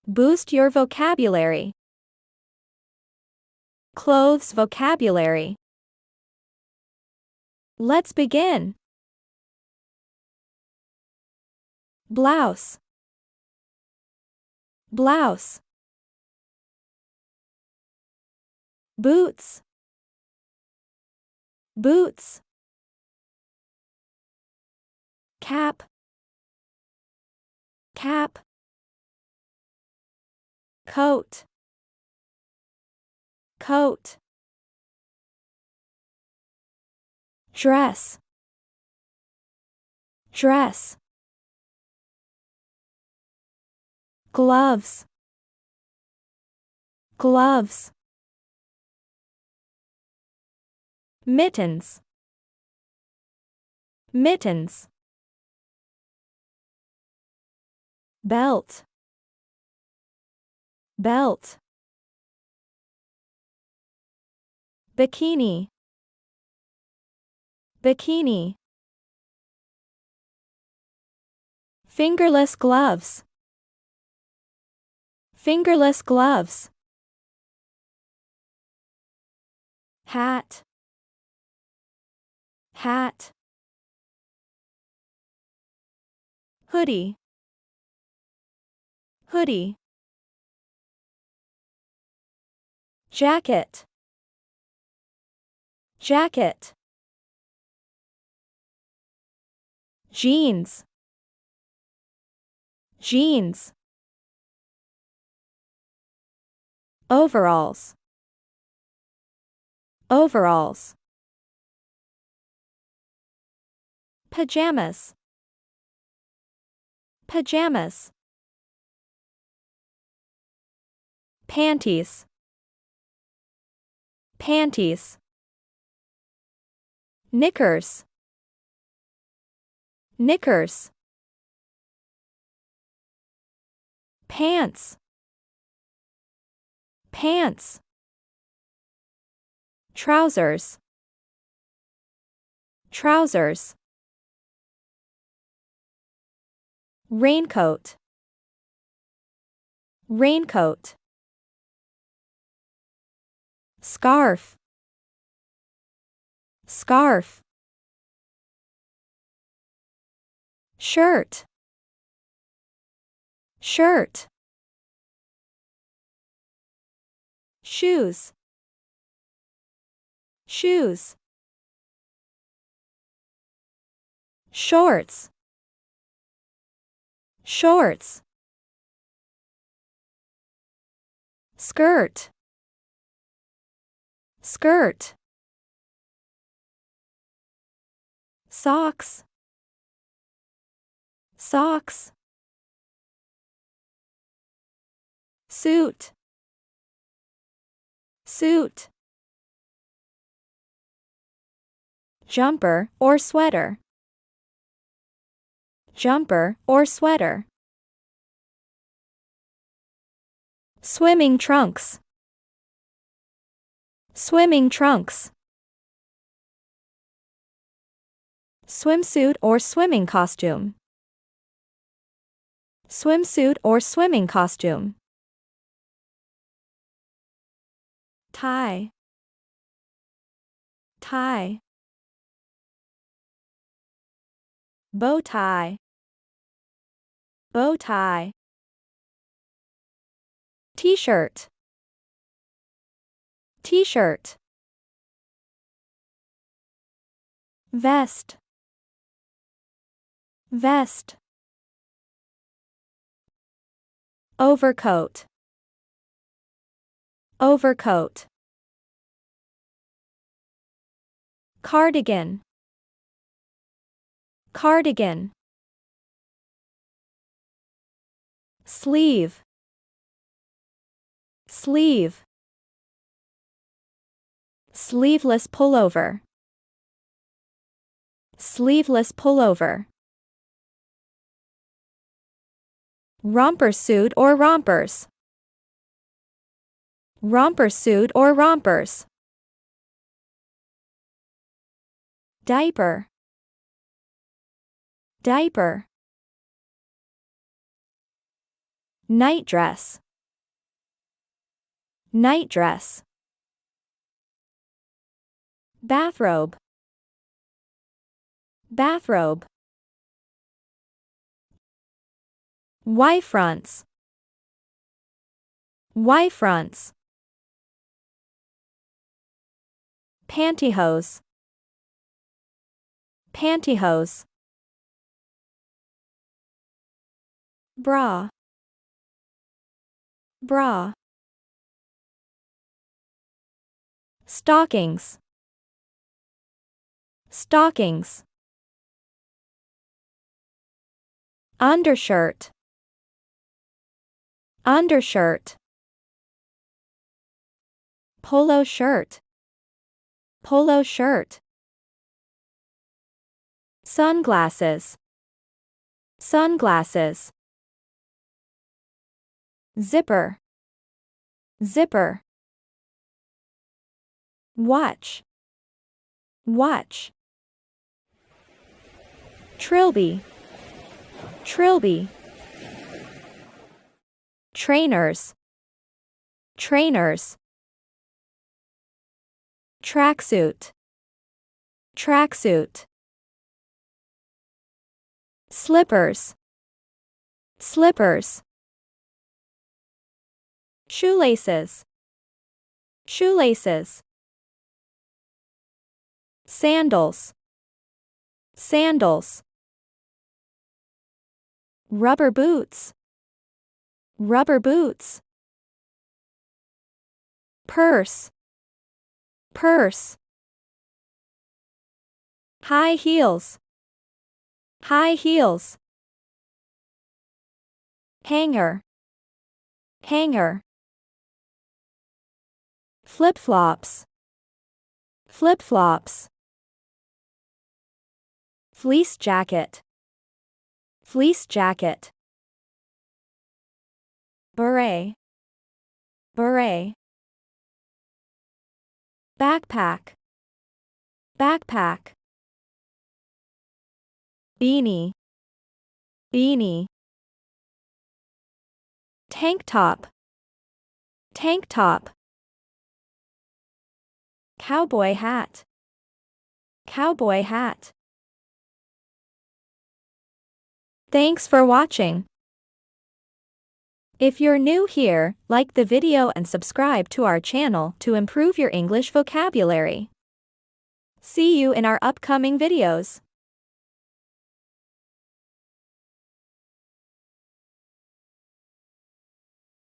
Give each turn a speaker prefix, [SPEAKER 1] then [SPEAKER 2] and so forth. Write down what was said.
[SPEAKER 1] Boost your vocabulary. Clothes vocabulary. Let's begin. Blouse. Blouse. Boots. Boots. Cap. Cap. Coat. Coat. Dress. Dress. Gloves. Gloves. Mittens. Mittens. Belt. Belt. Bikini. Bikini. Fingerless gloves. Fingerless gloves. Hat. Hat. Hoodie. Hoodie. Jacket. Jacket. Jeans. Jeans. Overalls. Overalls. Pajamas. Pajamas. Panties. Panties. Knickers. Knickers. Pants. Pants. Trousers. Trousers. Raincoat. Raincoat. Scarf. Scarf. Shirt. Shirt. Shoes. Shoes. Shorts. Shorts. Skirt. Skirt. Socks. Socks. Suit. Suit. Jumper or sweater. Jumper or sweater. Swimming trunks. Swimming trunks. Swimsuit or swimming costume. Swimsuit or swimming costume. Tie. Tie. Bow tie. Bow tie. T-shirt. T-shirt. Vest. Vest. Overcoat. Overcoat. Cardigan. Cardigan. Sleeve. Sleeve. Sleeveless pullover. Sleeveless pullover. Romper suit or rompers. Romper suit or rompers. Diaper. Diaper. Nightdress. Nightdress. Bathrobe. Bathrobe. Y-fronts. Y-fronts. Pantyhose. Pantyhose. Bra. Bra. Stockings. Stockings. Undershirt. Undershirt. Polo shirt. Polo shirt. Sunglasses. Sunglasses. Zipper. Zipper. Watch. Watch. Trilby. Trilby. Trainers. Trainers. Tracksuit. Tracksuit. Slippers. Slippers. Shoelaces. Shoelaces. Sandals. Sandals. Rubber boots. Rubber boots. Purse. Purse. High heels. High heels. Hanger. Hanger. Flip-flops. Flip-flops. Fleece jacket. Fleece jacket. Beret. Beret. Backpack. Backpack. Beanie. Beanie. Tank top. Tank top. Cowboy hat. Cowboy hat. Thanks for watching. If you're new here, like the video and subscribe to our channel to improve your English vocabulary. See you in our upcoming videos.